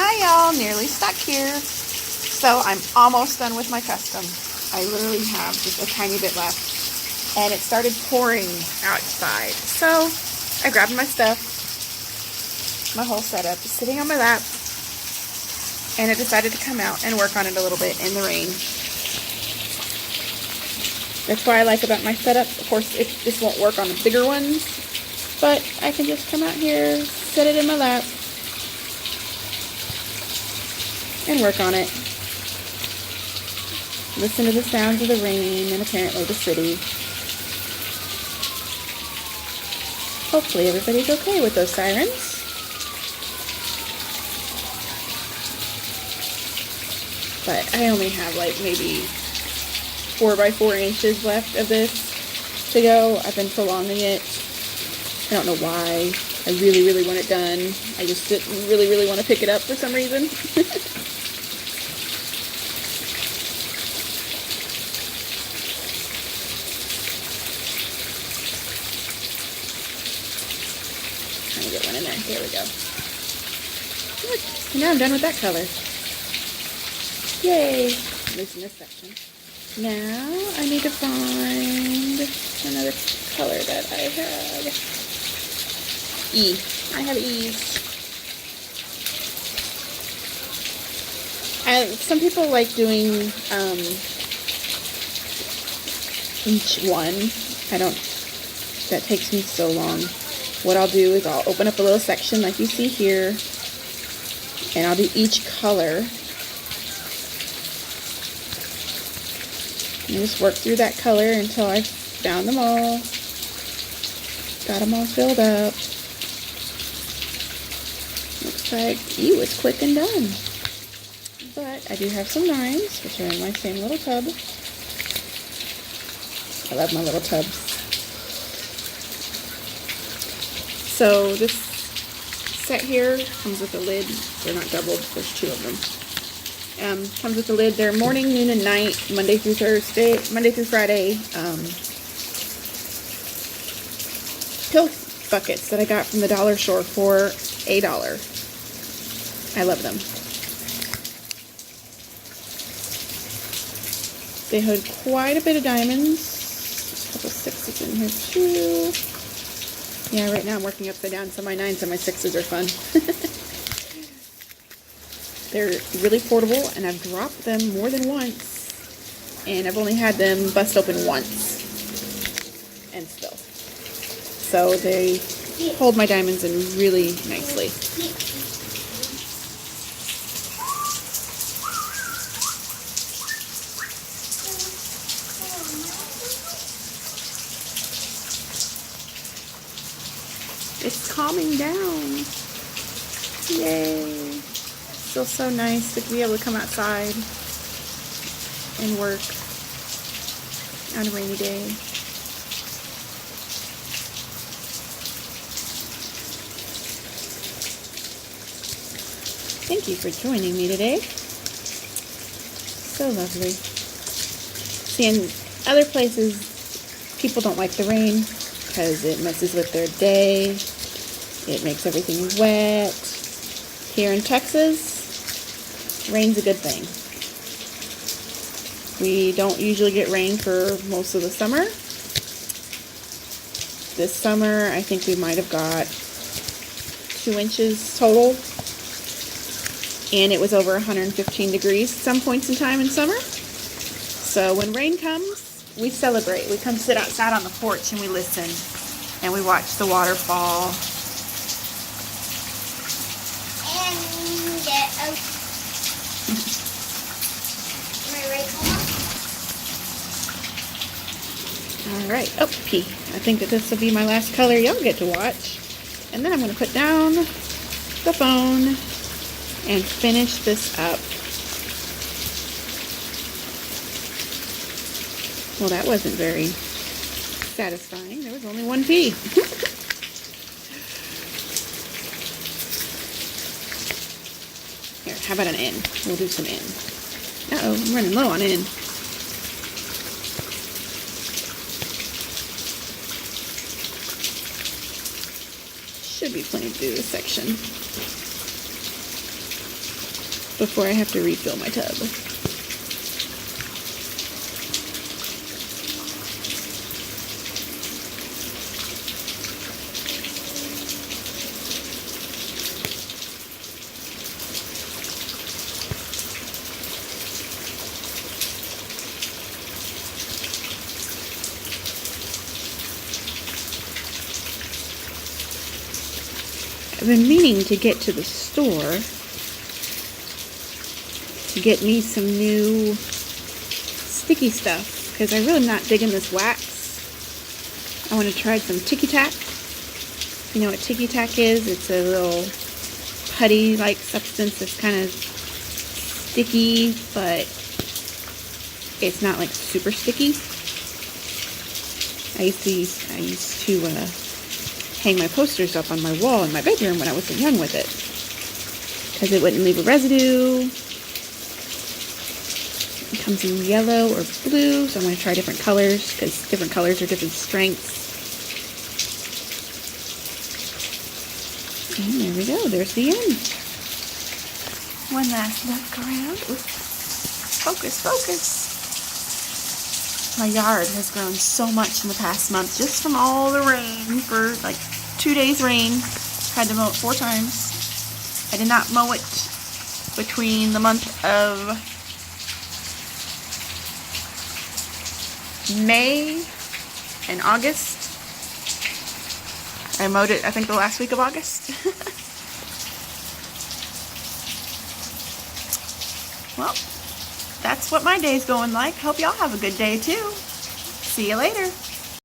Hi y'all, nearly stuck here. So I'm almost done with my custom. I literally have just a tiny bit left and it started pouring outside. So I grabbed my stuff, my whole setup is sitting on my lap, and I decided to come out and work on it a little bit in the rain. That's what I like about my setup. Of course, this won't work on the bigger ones, but I can just come out here, set it in my lap, and work on it. Listen to the sounds of the rain and apparently the city. Hopefully everybody's okay with those sirens. But I only have like maybe 4 by 4 inches left of this to go. I've been prolonging it. I don't know why. I really want it done. I just didn't really want to pick it up for some reason. Trying to get one in there. There we go. Good. So now I'm done with that color. Yay! At least in this section. Now I need to find another color that I had. I have E's. Some people like doing each one. That takes me so long. What I'll do is I'll open up a little section like you see here, and I'll do each color. And just work through that color until I've found them all. Got them all filled up. Looks like it's quick and done. But I do have some lines, which are in my same little tub. I love my little tubs. So this set here comes with a lid. They're not doubled, there's 2 of them. Comes with the lid. They're morning, noon, and night, Monday through Friday. Pill buckets that I got from the dollar store for $1. I love them. They hold quite a bit of diamonds. A couple 6s in here too. Yeah, right now I'm working upside down, so my 9s and my 6s are fun. They're really portable, and I've dropped them more than once, and I've only had them bust open once, and still. So they hold my diamonds in really nicely. It's calming down. Yay. Feels so nice to be able to come outside and work on a rainy day. Thank you for joining me today. So lovely. See, in other places, people don't like the rain because it messes with their day. It makes everything wet. Here in Texas, rain's a good thing. We don't usually get rain for most of the summer. This summer, I think we might have got 2 inches total. And it was over 115 degrees some points in time in summer. So when rain comes, we celebrate. We come sit outside on the porch and we listen. And we watch the waterfall. Alright, P. I think that this will be my last color y'all get to watch. And then I'm going to put down the phone and finish this up. Well, that wasn't very satisfying. There was only 1 P. Here, how about an N? We'll do some N. Uh-oh, I'm running low on N. Should be plenty to do this section. before I have to refill my tub. I've been meaning to get to the store to get me some new sticky stuff because I'm really not digging this wax. I want to try some Ticky Tack. You know what Ticky Tack is? It's a little putty-like substance that's kind of sticky, but it's not like super sticky. I used to hang my posters up on my wall in my bedroom when I was young with it because it wouldn't leave a residue. It comes in yellow or blue, so I'm going to try different colors because different colors are different strengths. And there we go, there's the end. One last look around. Focus, focus. My yard has grown so much in the past month just from all the rain. For like 2 days rain. Had to mow it 4 times. I did not mow it between the month of May and August. I mowed it, I think, the last week of August. Well, that's what my day's going like. Hope y'all have a good day too. See you later.